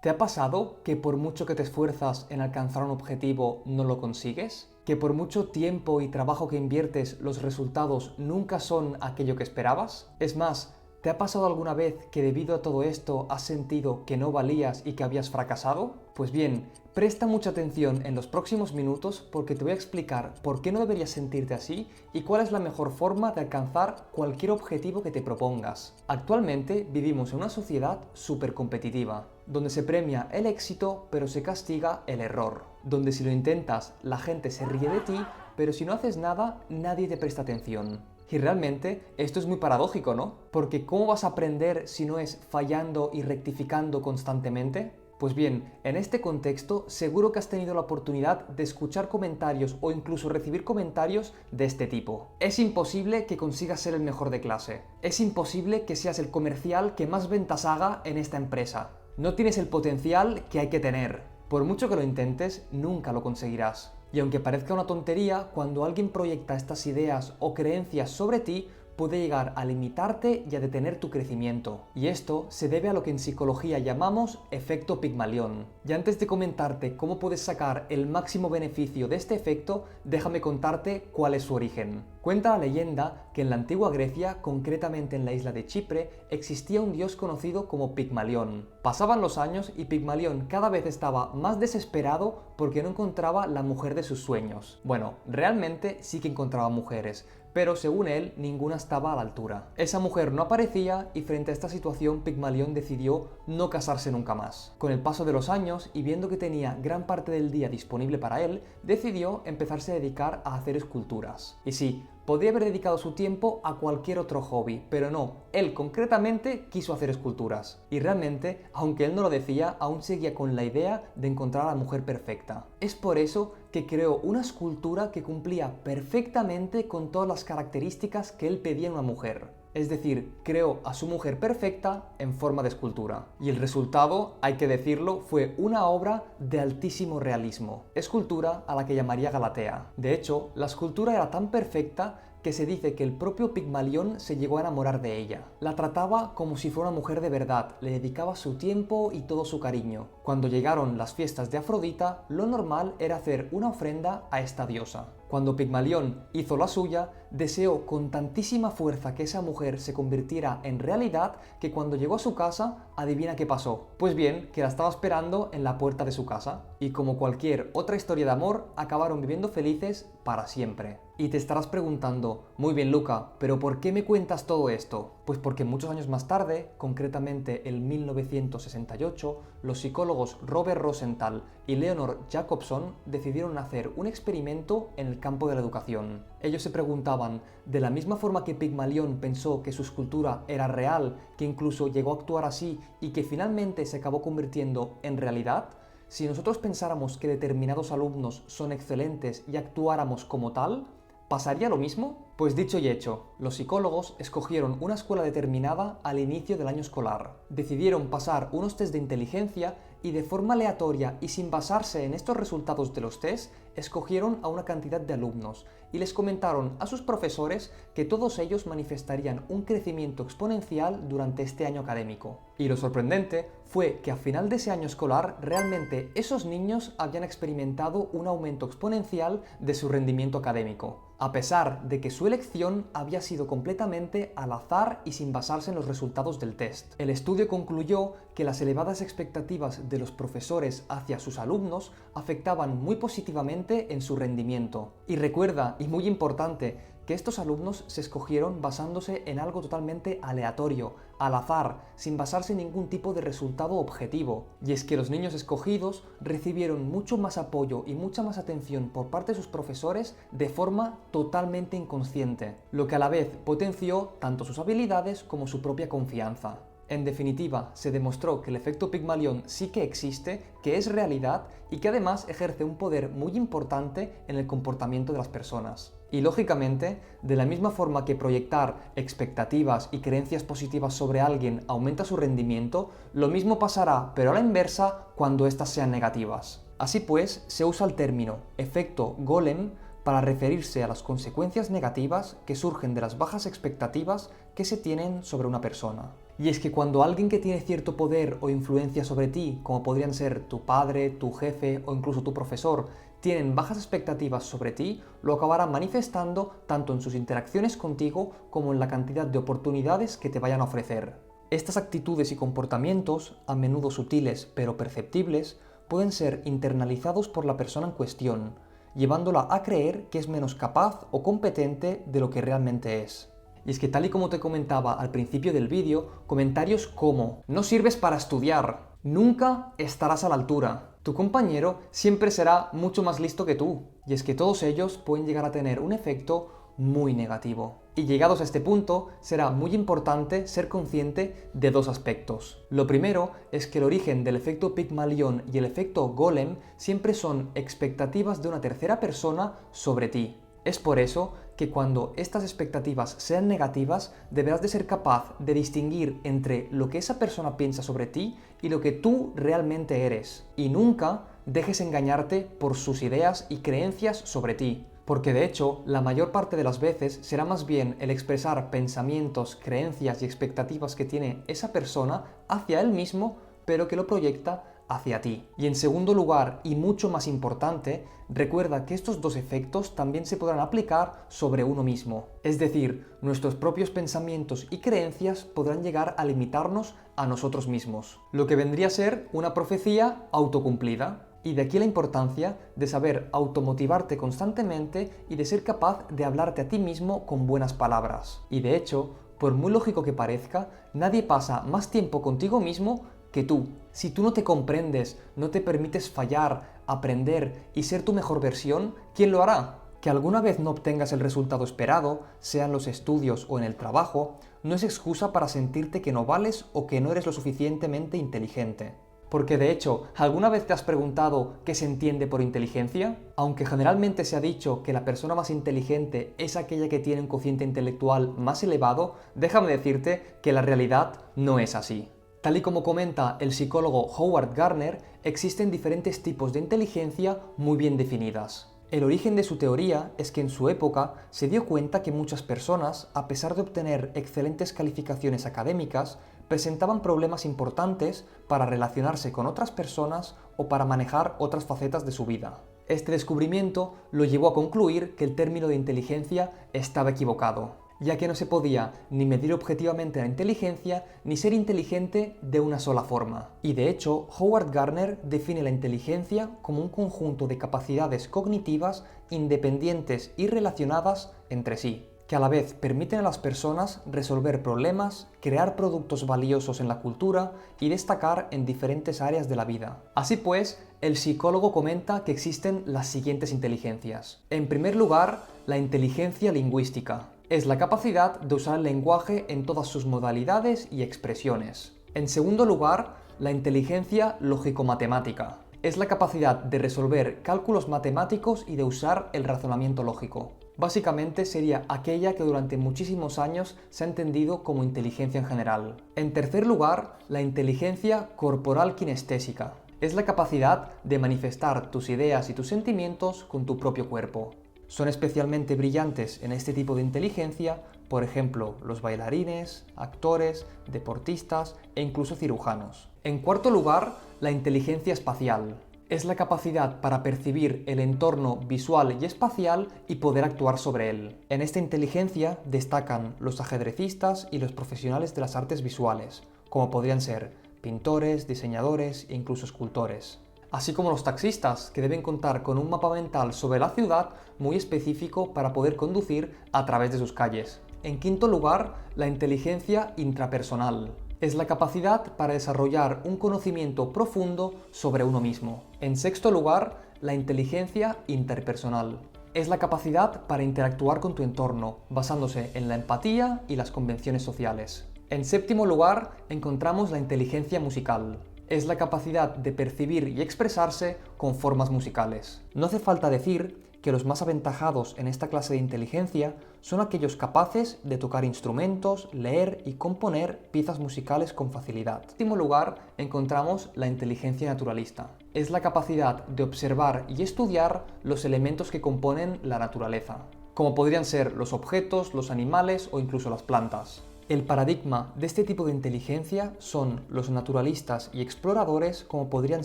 ¿Te ha pasado que por mucho que te esfuerzas en alcanzar un objetivo no lo consigues? ¿Que por mucho tiempo y trabajo que inviertes los resultados nunca son aquello que esperabas? Es más, ¿te ha pasado alguna vez que debido a todo esto has sentido que no valías y que habías fracasado? Pues bien, presta mucha atención en los próximos minutos porque te voy a explicar por qué no deberías sentirte así y cuál es la mejor forma de alcanzar cualquier objetivo que te propongas. Actualmente vivimos en una sociedad súper competitiva, donde se premia el éxito pero se castiga el error, donde si lo intentas la gente se ríe de ti, pero si no haces nada nadie te presta atención. Y realmente esto es muy paradójico, ¿no? Porque ¿cómo vas a aprender si no es fallando y rectificando constantemente? Pues bien, en este contexto seguro que has tenido la oportunidad de escuchar comentarios o incluso recibir comentarios de este tipo. Es imposible que consigas ser el mejor de clase. Es imposible que seas el comercial que más ventas haga en esta empresa. No tienes el potencial que hay que tener. Por mucho que lo intentes, nunca lo conseguirás. Y aunque parezca una tontería, cuando alguien proyecta estas ideas o creencias sobre ti, puede llegar a limitarte y a detener tu crecimiento. Y esto se debe a lo que en psicología llamamos efecto Pigmalión. Y antes de comentarte cómo puedes sacar el máximo beneficio de este efecto, déjame contarte cuál es su origen. Cuenta la leyenda que en la antigua Grecia, concretamente en la isla de Chipre, existía un dios conocido como Pigmalión. Pasaban los años y Pigmalión cada vez estaba más desesperado porque no encontraba la mujer de sus sueños. Bueno, realmente sí que encontraba mujeres, pero según él, ninguna estaba a la altura. Esa mujer no aparecía y frente a esta situación Pigmalión decidió no casarse nunca más. Con el paso de los años y viendo que tenía gran parte del día disponible para él, decidió empezarse a dedicar a hacer esculturas. Y sí, podría haber dedicado su tiempo a cualquier otro hobby, pero no, él concretamente quiso hacer esculturas. Y realmente, aunque él no lo decía, aún seguía con la idea de encontrar a la mujer perfecta. Es por eso que creó una escultura que cumplía perfectamente con todas las características que él pedía en una mujer. Es decir, creó a su mujer perfecta en forma de escultura. Y el resultado, hay que decirlo, fue una obra de altísimo realismo. Escultura a la que llamaría Galatea. De hecho, la escultura era tan perfecta que se dice que el propio Pigmalión se llegó a enamorar de ella. La trataba como si fuera una mujer de verdad, le dedicaba su tiempo y todo su cariño. Cuando llegaron las fiestas de Afrodita, lo normal era hacer una ofrenda a esta diosa. Cuando Pigmalión hizo la suya, deseó con tantísima fuerza que esa mujer se convirtiera en realidad que cuando llegó a su casa, adivina qué pasó. Pues bien, que la estaba esperando en la puerta de su casa. Y como cualquier otra historia de amor, acabaron viviendo felices para siempre. Y te estarás preguntando, muy bien Luca, pero ¿por qué me cuentas todo esto? Pues porque muchos años más tarde, concretamente en 1968, los psicólogos Robert Rosenthal y Leonard Jacobson decidieron hacer un experimento en el campo de la educación. Ellos se preguntaban, de la misma forma que Pigmalión pensó que su escultura era real, que incluso llegó a actuar así y que finalmente se acabó convirtiendo en realidad, si nosotros pensáramos que determinados alumnos son excelentes y actuáramos como tal, ¿pasaría lo mismo? Pues dicho y hecho, los psicólogos escogieron una escuela determinada al inicio del año escolar. Decidieron pasar unos test de inteligencia y de forma aleatoria y sin basarse en estos resultados de los test, escogieron a una cantidad de alumnos y les comentaron a sus profesores que todos ellos manifestarían un crecimiento exponencial durante este año académico. Y lo sorprendente fue que a final de ese año escolar realmente esos niños habían experimentado un aumento exponencial de su rendimiento académico, a pesar de que su elección había sido completamente al azar y sin basarse en los resultados del test. El estudio concluyó que las elevadas expectativas de los profesores hacia sus alumnos afectaban muy positivamente en su rendimiento. Y recuerda, y muy importante, que estos alumnos se escogieron basándose en algo totalmente aleatorio, al azar, sin basarse en ningún tipo de resultado objetivo. Y es que los niños escogidos recibieron mucho más apoyo y mucha más atención por parte de sus profesores de forma totalmente inconsciente, lo que a la vez potenció tanto sus habilidades como su propia confianza. En definitiva, se demostró que el efecto Pigmalión sí que existe, que es realidad y que además ejerce un poder muy importante en el comportamiento de las personas. Y lógicamente, de la misma forma que proyectar expectativas y creencias positivas sobre alguien aumenta su rendimiento, lo mismo pasará, pero a la inversa, cuando éstas sean negativas. Así pues, se usa el término efecto golem para referirse a las consecuencias negativas que surgen de las bajas expectativas que se tienen sobre una persona. Y es que cuando alguien que tiene cierto poder o influencia sobre ti, como podrían ser tu padre, tu jefe o incluso tu profesor, tienen bajas expectativas sobre ti, lo acabará manifestando tanto en sus interacciones contigo como en la cantidad de oportunidades que te vayan a ofrecer. Estas actitudes y comportamientos, a menudo sutiles pero perceptibles, pueden ser internalizados por la persona en cuestión, llevándola a creer que es menos capaz o competente de lo que realmente es. Y es que tal y como te comentaba al principio del vídeo, comentarios como "no sirves para estudiar", "nunca estarás a la altura", "tu compañero siempre será mucho más listo que tú", y es que todos ellos pueden llegar a tener un efecto muy negativo. Y llegados a este punto, será muy importante ser consciente de dos aspectos. Lo primero es que el origen del efecto Pigmalión y el efecto Golem siempre son expectativas de una tercera persona sobre ti. Es por eso que cuando estas expectativas sean negativas, deberás de ser capaz de distinguir entre lo que esa persona piensa sobre ti y lo que tú realmente eres. Y nunca dejes engañarte por sus ideas y creencias sobre ti. Porque de hecho, la mayor parte de las veces será más bien el expresar pensamientos, creencias y expectativas que tiene esa persona hacia él mismo, pero que lo proyecta hacia ti. Y en segundo lugar, y mucho más importante, recuerda que estos dos efectos también se podrán aplicar sobre uno mismo. Es decir, nuestros propios pensamientos y creencias podrán llegar a limitarnos a nosotros mismos, lo que vendría a ser una profecía autocumplida. Y de aquí la importancia de saber automotivarte constantemente y de ser capaz de hablarte a ti mismo con buenas palabras. Y de hecho, por muy lógico que parezca, nadie pasa más tiempo contigo mismo que tú. Si tú no te comprendes, no te permites fallar, aprender y ser tu mejor versión, ¿quién lo hará? Que alguna vez no obtengas el resultado esperado, sea en los estudios o en el trabajo, no es excusa para sentirte que no vales o que no eres lo suficientemente inteligente. Porque de hecho, ¿alguna vez te has preguntado qué se entiende por inteligencia? Aunque generalmente se ha dicho que la persona más inteligente es aquella que tiene un cociente intelectual más elevado, déjame decirte que la realidad no es así. Tal y como comenta el psicólogo Howard Gardner, existen diferentes tipos de inteligencia muy bien definidas. El origen de su teoría es que en su época se dio cuenta que muchas personas, a pesar de obtener excelentes calificaciones académicas, presentaban problemas importantes para relacionarse con otras personas o para manejar otras facetas de su vida. Este descubrimiento lo llevó a concluir que el término de inteligencia estaba equivocado, ya que no se podía ni medir objetivamente la inteligencia ni ser inteligente de una sola forma. Y de hecho, Howard Gardner define la inteligencia como un conjunto de capacidades cognitivas independientes y relacionadas entre sí, que a la vez permiten a las personas resolver problemas, crear productos valiosos en la cultura y destacar en diferentes áreas de la vida. Así pues, el psicólogo comenta que existen las siguientes inteligencias. En primer lugar, la inteligencia lingüística. Es la capacidad de usar el lenguaje en todas sus modalidades y expresiones. En segundo lugar, la inteligencia lógico-matemática. Es la capacidad de resolver cálculos matemáticos y de usar el razonamiento lógico. Básicamente sería aquella que durante muchísimos años se ha entendido como inteligencia en general. En tercer lugar, la inteligencia corporal kinestésica. Es la capacidad de manifestar tus ideas y tus sentimientos con tu propio cuerpo. Son especialmente brillantes en este tipo de inteligencia, por ejemplo, los bailarines, actores, deportistas e incluso cirujanos. En cuarto lugar, la inteligencia espacial. Es la capacidad para percibir el entorno visual y espacial y poder actuar sobre él. En esta inteligencia destacan los ajedrecistas y los profesionales de las artes visuales, como podrían ser pintores, diseñadores e incluso escultores. Así como los taxistas, que deben contar con un mapa mental sobre la ciudad muy específico para poder conducir a través de sus calles. En quinto lugar, la inteligencia intrapersonal. Es la capacidad para desarrollar un conocimiento profundo sobre uno mismo. En sexto lugar, la inteligencia interpersonal. Es la capacidad para interactuar con tu entorno, basándose en la empatía y las convenciones sociales. En séptimo lugar, encontramos la inteligencia musical. Es la capacidad de percibir y expresarse con formas musicales. No hace falta decir que los más aventajados en esta clase de inteligencia son aquellos capaces de tocar instrumentos, leer y componer piezas musicales con facilidad. En último lugar, encontramos la inteligencia naturalista. Es la capacidad de observar y estudiar los elementos que componen la naturaleza, como podrían ser los objetos, los animales o incluso las plantas. El paradigma de este tipo de inteligencia son los naturalistas y exploradores como podrían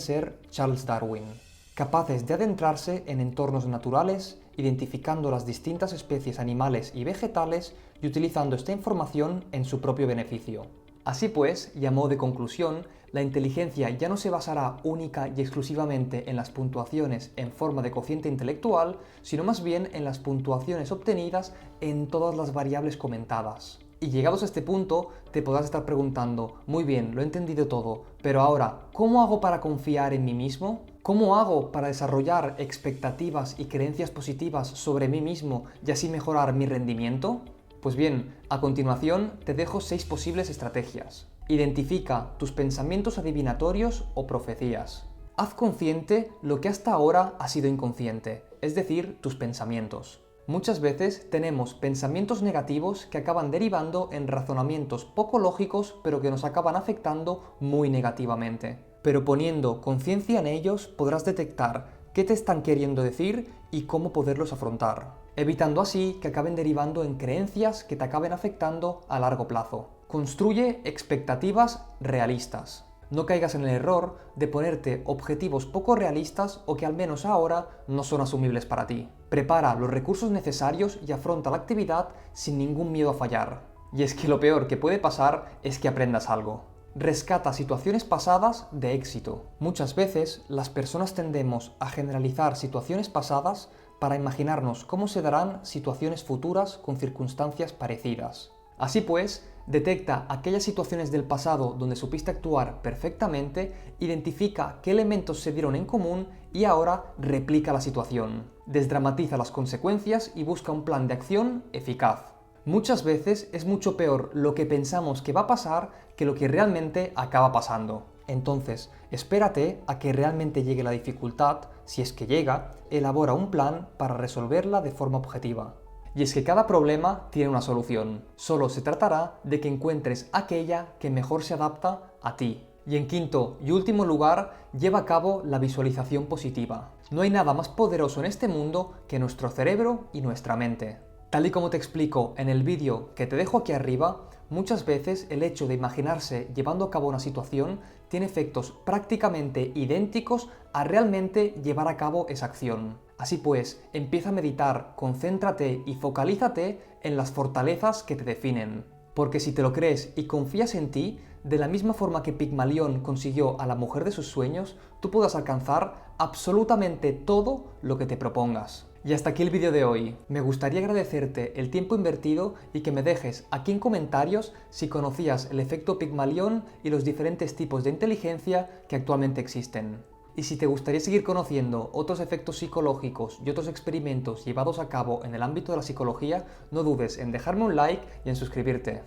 ser Charles Darwin, capaces de adentrarse en entornos naturales, identificando las distintas especies animales y vegetales y utilizando esta información en su propio beneficio. Así pues, y a modo de conclusión, la inteligencia ya no se basará única y exclusivamente en las puntuaciones en forma de cociente intelectual, sino más bien en las puntuaciones obtenidas en todas las variables comentadas. Y llegados a este punto, te podrás estar preguntando, muy bien, lo he entendido todo, pero ahora, ¿cómo hago para confiar en mí mismo? ¿Cómo hago para desarrollar expectativas y creencias positivas sobre mí mismo y así mejorar mi rendimiento? Pues bien, a continuación te dejo 6 posibles estrategias. Identifica tus pensamientos adivinatorios o profecías. Haz consciente lo que hasta ahora ha sido inconsciente, es decir, tus pensamientos. Muchas veces tenemos pensamientos negativos que acaban derivando en razonamientos poco lógicos, pero que nos acaban afectando muy negativamente. Pero poniendo conciencia en ellos podrás detectar qué te están queriendo decir y cómo poderlos afrontar, evitando así que acaben derivando en creencias que te acaben afectando a largo plazo. Construye expectativas realistas. No caigas en el error de ponerte objetivos poco realistas o que al menos ahora no son asumibles para ti. Prepara los recursos necesarios y afronta la actividad sin ningún miedo a fallar. Y es que lo peor que puede pasar es que aprendas algo. Rescata situaciones pasadas de éxito. Muchas veces las personas tendemos a generalizar situaciones pasadas para imaginarnos cómo se darán situaciones futuras con circunstancias parecidas. Así pues, detecta aquellas situaciones del pasado donde supiste actuar perfectamente, identifica qué elementos se dieron en común y ahora replica la situación. Desdramatiza las consecuencias y busca un plan de acción eficaz. Muchas veces es mucho peor lo que pensamos que va a pasar que lo que realmente acaba pasando. Entonces, espérate a que realmente llegue la dificultad, si es que llega, elabora un plan para resolverla de forma objetiva. Y es que cada problema tiene una solución. Solo se tratará de que encuentres aquella que mejor se adapta a ti. Y en quinto y último lugar, lleva a cabo la visualización positiva. No hay nada más poderoso en este mundo que nuestro cerebro y nuestra mente. Tal y como te explico en el vídeo que te dejo aquí arriba, muchas veces el hecho de imaginarse llevando a cabo una situación tiene efectos prácticamente idénticos a realmente llevar a cabo esa acción. Así pues, empieza a meditar, concéntrate y focalízate en las fortalezas que te definen. Porque si te lo crees y confías en ti, de la misma forma que Pigmalión consiguió a la mujer de sus sueños, tú podrás alcanzar absolutamente todo lo que te propongas. Y hasta aquí el vídeo de hoy. Me gustaría agradecerte el tiempo invertido y que me dejes aquí en comentarios si conocías el efecto Pigmalión y los diferentes tipos de inteligencia que actualmente existen. Y si te gustaría seguir conociendo otros efectos psicológicos y otros experimentos llevados a cabo en el ámbito de la psicología, no dudes en dejarme un like y en suscribirte.